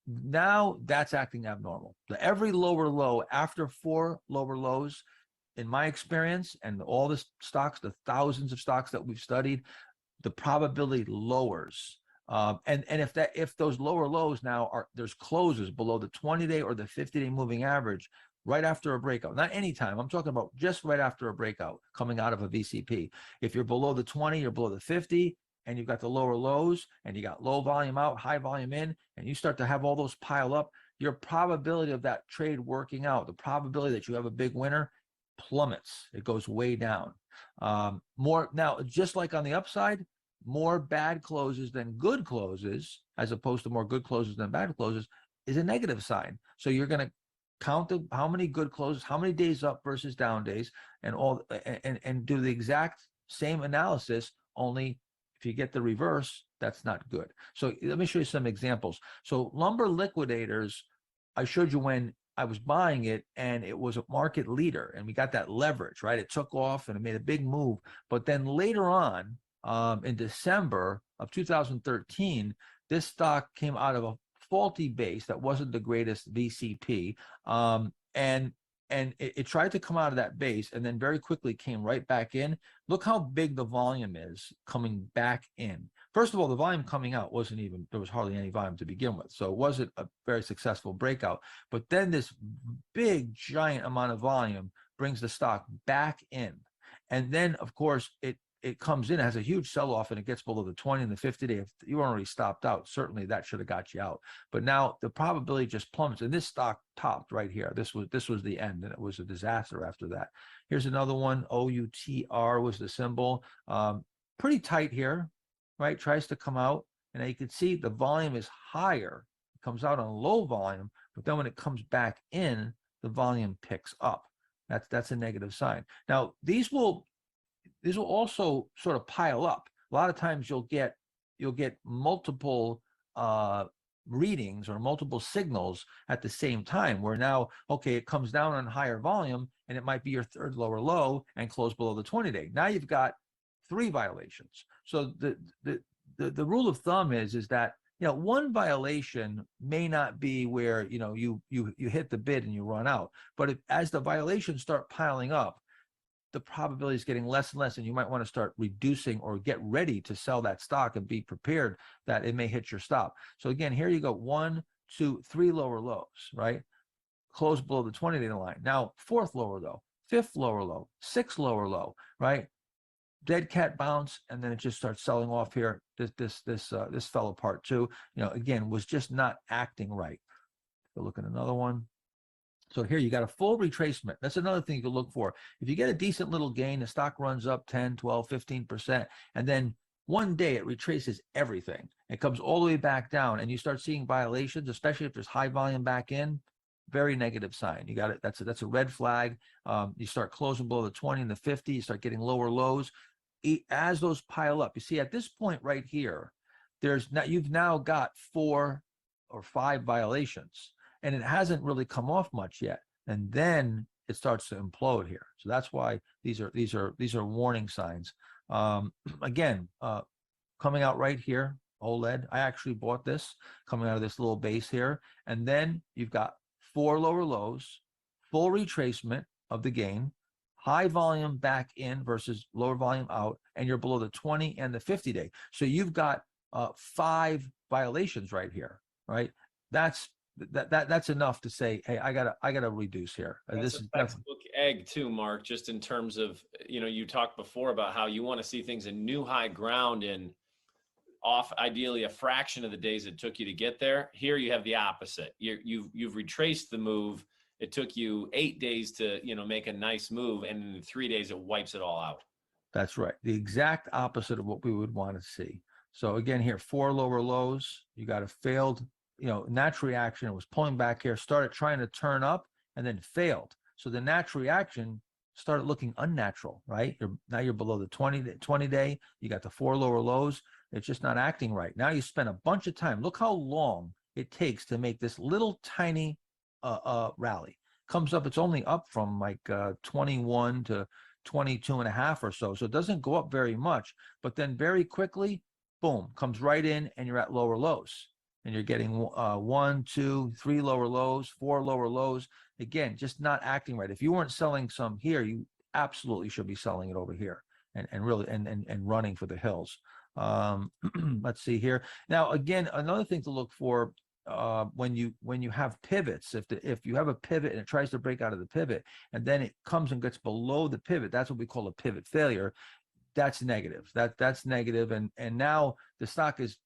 Speaker 2: Now that's acting abnormal. Every lower low after 4 lower lows, in my experience, and all the stocks, the thousands of stocks that we've studied, the probability lowers. And if those lower lows now there's closes below the 20-day or the 50-day moving average right after a breakout, not anytime, I'm talking about just right after a breakout coming out of a VCP. If you're below the 20, you're below the 50, and you've got the lower lows and you got low volume out, high volume in, and you start to have all those pile up, your probability of that trade working out, the probability that you have a big winner plummets. It goes way down. More now, just like on the upside, more bad closes than good closes, as opposed to more good closes than bad closes, is a negative sign. So you're going to count how many good closes, how many days up versus down days, and do the exact same analysis. Only if you get the reverse, that's not good. So let me show you some examples. So lumber liquidators, I showed you when I was buying it and it was a market leader and we got that leverage, right? It took off and it made a big move. But then later on, in December of 2013, this stock came out of a faulty base that wasn't the greatest VCP, and it tried to come out of that base and then very quickly came right back in. Look how big the volume is coming back in. First of all, the volume coming out there was hardly any volume to begin with, so it wasn't a very successful breakout. But then this big giant amount of volume brings the stock back in, and then of course it comes in, it has a huge sell-off, and it gets below the 20 and the 50-day. If you already stopped out, certainly that should have got you out. But now the probability just plummets, and this stock topped right here. This was the end, and it was a disaster after that. Here's another one. OUTR was the symbol. Pretty tight here, right? Tries to come out, and you can see the volume is higher. It comes out on low volume, but then when it comes back in, the volume picks up. That's a negative sign. Now, these will also sort of pile up. A lot of times you'll get multiple readings or multiple signals at the same time, where now, okay, it comes down on higher volume and it might be your third lower low and close below the 20-day. Now you've got 3 violations. So the rule of thumb is that, one violation may not be where, you hit the bid and you run out. But as the violations start piling up, the probability is getting less and less, and you might want to start reducing or get ready to sell that stock and be prepared that it may hit your stop. So again, here you go, 1, 2, 3 lower lows, right? Close below the 20-day line. Now, 4th lower low, 5th lower low, 6th lower low, right? Dead cat bounce, and then it just starts selling off here. This fell apart too. Again, was just not acting right. Go look at another one. So here you got a full retracement. That's another thing you can look for. If you get a decent little gain, the stock runs up 10, 12, 15%, and then one day it retraces everything. It comes all the way back down, and you start seeing violations, especially if there's high volume back in. Very negative sign. You got it. That's a red flag. You start closing below the 20 and the 50. You start getting lower lows. As those pile up, you see at this point right here, you've now got 4 or 5 violations. And it hasn't really come off much yet, and then it starts to implode here. So that's why these are warning signs. Again, coming out right here, OLED. I actually bought this coming out of this little base here, and then you've got 4 lower lows, full retracement of the gain, high volume back in versus lower volume out, and you're below the 20 and the 50-day. So you've got 5 violations right here, right? That's enough to say, hey, I gotta reduce here.
Speaker 3: This is textbook egg too, Mark, just in terms of, you talked before about how you want to see things in new high ground in off ideally a fraction of the days it took you to get there. Here you have the opposite. You've retraced the move. It took you 8 days to, make a nice move, and in 3 days it wipes it all out.
Speaker 2: That's right. The exact opposite of what we would want to see. So again, here, 4 lower lows. You got a failed, natural reaction. It was pulling back here, started trying to turn up and then failed. So the natural reaction started looking unnatural, right? Now you're below the 20 day. You got the 4 lower lows. It's just not acting right. Now you spend a bunch of time. Look how long it takes to make this little tiny rally. Comes up, it's only up from like 21 to 22 and a half or so. So it doesn't go up very much, but then very quickly, boom, comes right in and you're at lower lows. And you're getting 1, 2, 3 lower lows, 4 lower lows. Again, just not acting right. If you weren't selling some here, you absolutely should be selling it over here and really and running for the hills. Let's see here. Now, again, another thing to look for when you have pivots, if you have a pivot and it tries to break out of the pivot and then it comes and gets below the pivot, that's what we call a pivot failure. That's negative. That's negative. And now the stock is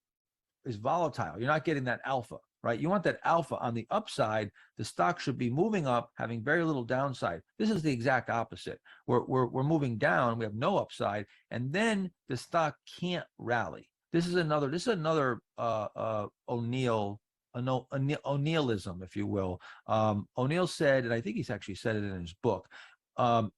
Speaker 2: volatile. You're not getting that alpha, right? You want that alpha on the upside. The stock should be moving up, having very little downside. This is the exact opposite. We're moving down. We have no upside, and then the stock can't rally. This is another O'Neillism, if you will. O'Neill said, and I think he's actually said it in his book. The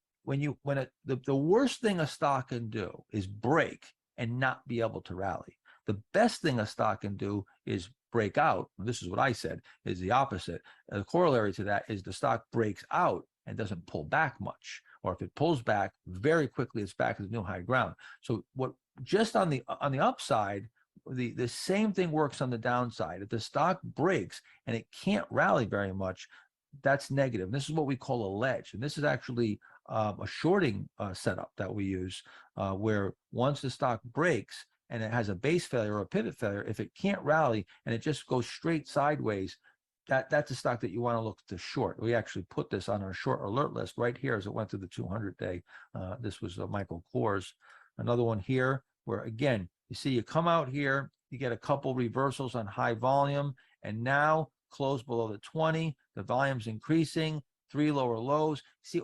Speaker 2: worst thing a stock can do is break and not be able to rally. The best thing a stock can do is break out. This is what I said, is the opposite. The corollary to that is the stock breaks out and doesn't pull back much. Or if it pulls back very quickly, it's back to the new high ground. So what just on the upside, the same thing works on the downside. If the stock breaks and it can't rally very much, that's negative. This is what we call a ledge. And this is actually a shorting setup that we use where once the stock breaks, and it has a base failure or a pivot failure, if it can't rally and it just goes straight sideways, that's a stock that you want to look to short. We actually put this on our short alert list right here as it went through the 200-day. This was Michael Kors. Another one here where, again, you see you come out here, you get a couple reversals on high volume, and now close below the 20. The volume's increasing, 3 lower lows. See,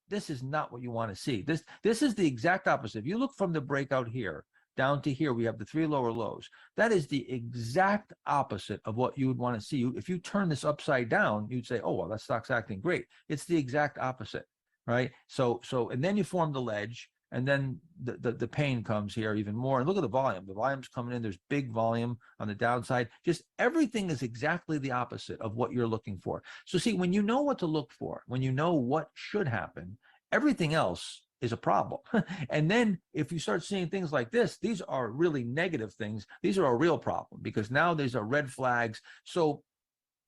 Speaker 2: this is not what you want to see. This is the exact opposite. If you look from the breakout here, down to here, we have the 3 lower lows. That is the exact opposite of what you would want to see. If you turn this upside down, you'd say, oh, well, that stock's acting great. It's the exact opposite, right? So, and then you form the ledge, and then the pain comes here even more. And look at the volume. The volume's coming in. There's big volume on the downside. Just everything is exactly the opposite of what you're looking for. So see, when you know what to look for, when you know what should happen, everything else is a problem. And then if you start seeing things like this, these are really negative things. These are a real problem because now there's red flags. So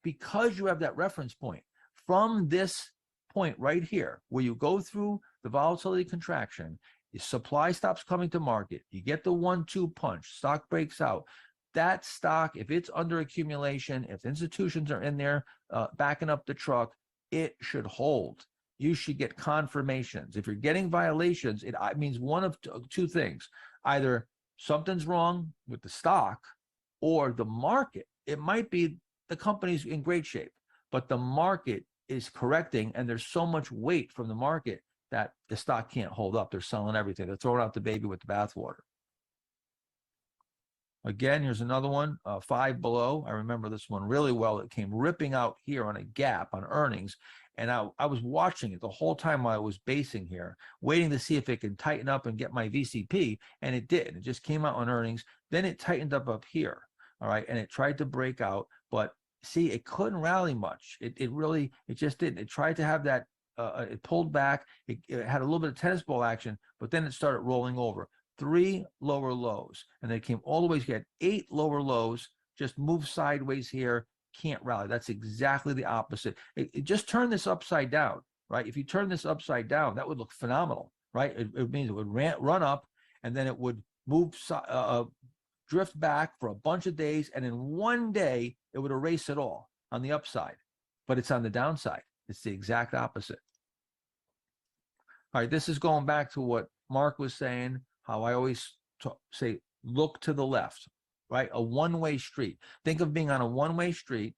Speaker 2: because you have that reference point from this point right here, where you go through the volatility contraction, the supply stops coming to market, you get the 1-2 punch, stock breaks out. That stock, if it's under accumulation, if institutions are in there backing up the truck, it should hold. You should get confirmations. If you're getting violations, it means one of two things. Either something's wrong with the stock or the market. It might be the company's in great shape, but the market is correcting and there's so much weight from the market that the stock can't hold up. They're selling everything. They're throwing out the baby with the bathwater. Again, here's another one, 5 below. I remember this one really well. It came ripping out here on a gap on earnings. And I was watching it the whole time while I was basing here, waiting to see if it could tighten up and get my VCP. And it didn't. It just came out on earnings. Then it tightened up here. All right. And it tried to break out. But see, it couldn't rally much. It just didn't. It tried to have that. It pulled back. It had a little bit of tennis ball action, but then it started rolling over. 3 lower lows. And they came all the way to get 8 lower lows, just moved sideways here. Can't rally. That's exactly the opposite. It just turn this upside down, right? If you turn this upside down, that would look phenomenal, right? It means it would run up and then it would move, drift back for a bunch of days. And in one day, it would erase it all on the upside, but it's on the downside. It's the exact opposite. All right. This is going back to what Mark was saying, how I always say, look to the left. right? A one-way street. Think of being on a one-way street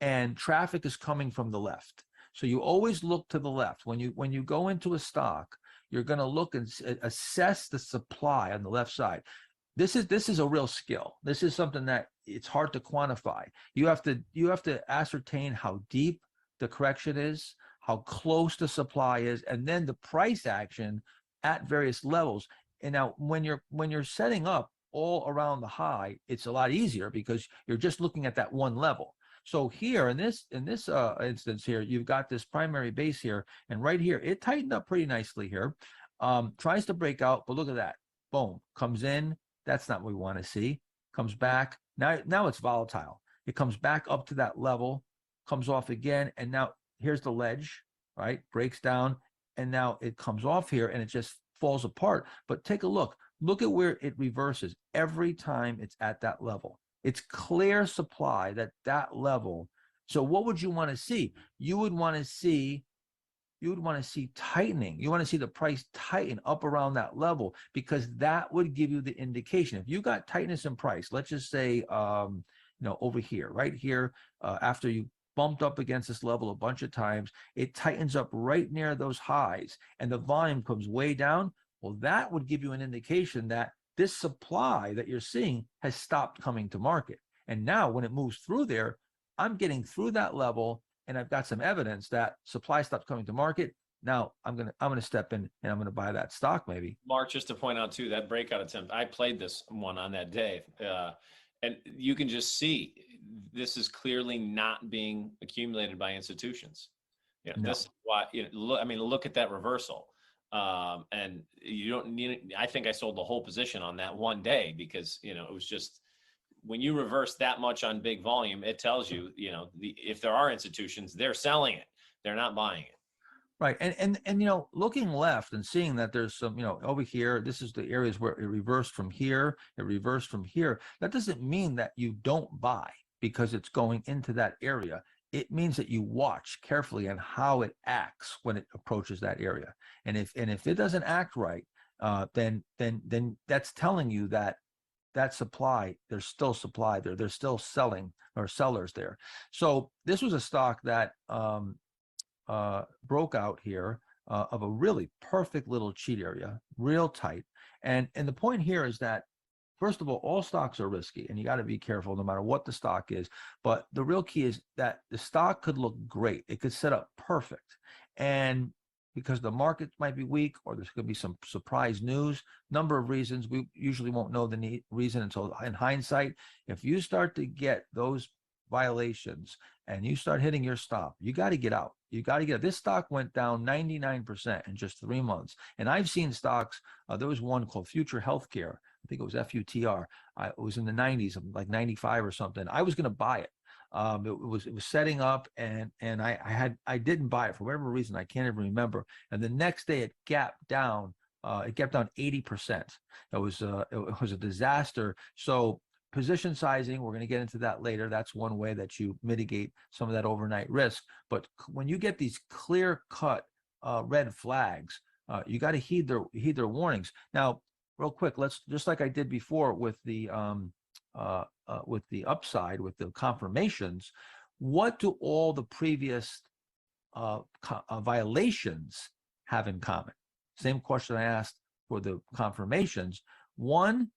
Speaker 2: and traffic is coming from the left. So you always look to the left. When you go into a stock, you're going to look and assess the supply on the left side. This is a real skill. This is something that it's hard to quantify. You have to ascertain how deep the correction is, how close the supply is, and then the price action at various levels. And now when you're setting up all around the high, it's a lot easier because you're just looking at that one level. So here in this instance here, you've got this primary base here, and right here, it tightened up pretty nicely here. Tries to break out, but look at that. Boom, comes in. That's not what we want to see. Comes back. Now it's volatile. It comes back up to that level, comes off again, and now here's the ledge, right? Breaks down, and now it comes off here, and it just falls apart. But take a look. Look at where it reverses every time it's at that level. It's clear supply that level. So what would you want to see? You would want to see tightening. You want to see the price tighten up around that level, because that would give you the indication. If you got tightness in price, let's just say, over here, right here, after you bumped up against this level a bunch of times, it tightens up right near those highs and the volume comes way down. Well, that would give you an indication that this supply that you're seeing has stopped coming to market. And now when it moves through there, I'm getting through that level and I've got some evidence that supply stopped coming to market. Now I'm gonna step in and I'm gonna buy that stock maybe.
Speaker 3: Mark, just to point out too, that breakout attempt, I played this one on that day. And you can just see this is clearly not being accumulated by institutions. This is why, look at that reversal. And you don't need, I think I sold the whole position on that one day because, it was just, when you reverse that much on big volume, it tells you, if there are institutions, they're selling it, they're not buying it.
Speaker 2: Right. And looking left and seeing that there's some, over here, this is the areas where it reversed from here, it reversed from here. That doesn't mean that you don't buy because it's going into that area. It means that you watch carefully on how it acts when it approaches that area. And if it doesn't act right, then that's telling you that supply, there's still supply there. There's still selling or sellers there. So this was a stock that broke out here of a really perfect little cheat area, real tight. And the point here is that, first of all stocks are risky and you got to be careful no matter what the stock is. But the real key is that the stock could look great. It could set up perfect. And because the market might be weak or there's going to be some surprise news, number of reasons, we usually won't know the reason until in hindsight. If you start to get those violations and you start hitting your stop, you got to get out. You got to get out. This stock went down 99% in just 3 months. And I've seen stocks, there was one called Future Healthcare. I think it was FUTR. It was in the 90s, like 95 or something. I was going to buy it. It was setting up, and I didn't buy it for whatever reason. I can't even remember. And the next day, it gapped down. It gapped down 80%. It was a disaster. So position sizing, we're going to get into that later. That's one way that you mitigate some of that overnight risk. But when you get these clear-cut red flags, you got to heed their warnings. Now, real quick, let's, just like I did before with the upside, with the confirmations, what do all the previous violations have in common? Same question I asked for the confirmations. One,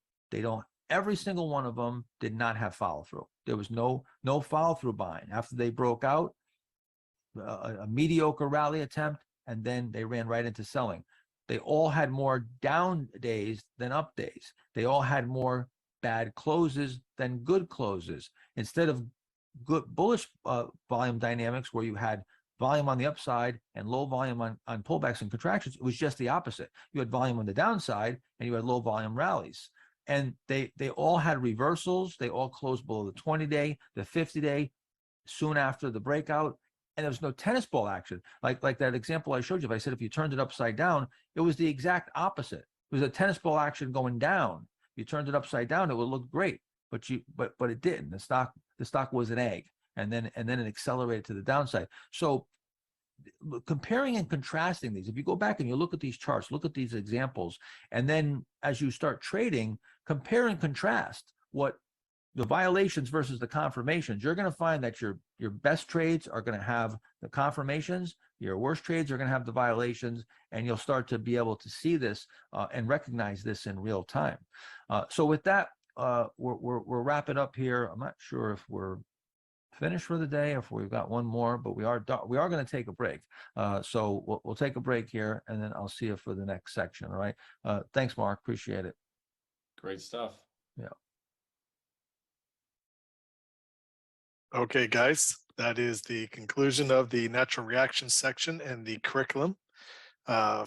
Speaker 2: every single one of them did not have follow through. There was no follow through buying. After they broke out, a mediocre rally attempt, and then they ran right into selling. They all had more down days than up days. They all had more bad closes than good closes. Instead of good bullish volume dynamics where you had volume on the upside and low volume on pullbacks and contractions, it was just the opposite. You had volume on the downside and you had low volume rallies. And they all had reversals. They all closed below the 20-day, the 50-day, soon after the breakout. And there was no tennis ball action. Like that example I showed you, if I said if you turned it upside down, it was the exact opposite. It was a tennis ball action going down. You turned it upside down, it would look great, but it didn't. The stock was an egg, and then it accelerated to the downside. So comparing and contrasting these, if you go back and you look at these charts, look at these examples, and then as you start trading, compare and contrast what the violations versus the confirmations, you're going to find that your best trades are going to have the confirmations, your worst trades are going to have the violations, and you'll start to be able to see this and recognize this in real time. So with that, we're wrapping up here. I'm not sure if we're finished for the day, if we've got one more, but we are going to take a break. So we'll take a break here, and then I'll see you for the next section. All right. Thanks, Mark. Appreciate it.
Speaker 3: Great stuff.
Speaker 2: Yeah.
Speaker 1: Okay, guys, that is the conclusion of the natural reaction section and the curriculum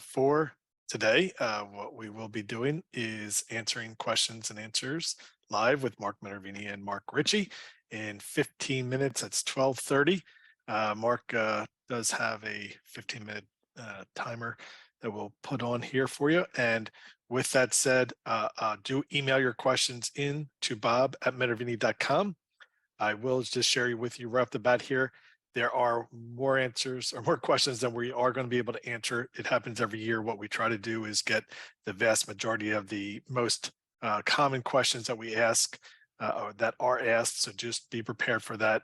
Speaker 1: for today. What we will be doing is answering questions and answers live with Mark Minervini and Mark Ritchie in 15 minutes. That's 12:30. Mark does have a 15-minute timer that we'll put on here for you. And with that said, do email your questions in to bob@minervini.com. I will just share with you right off the bat here. There are more answers or more questions than we are going to be able to answer. It happens every year. What we try to do is get the vast majority of the most common questions that we ask or that are asked. So just be prepared for that.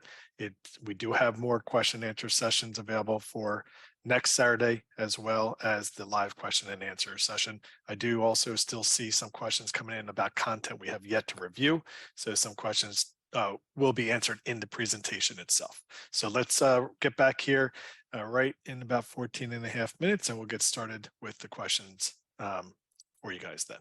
Speaker 1: We do have more question and answer sessions available for next Saturday, as well as the live question and answer session. I do also still see some questions coming in about content we have yet to review. So some questions will be answered in the presentation itself. So let's get back here right in about 14 and a half minutes, and we'll get started with the questions for you guys then.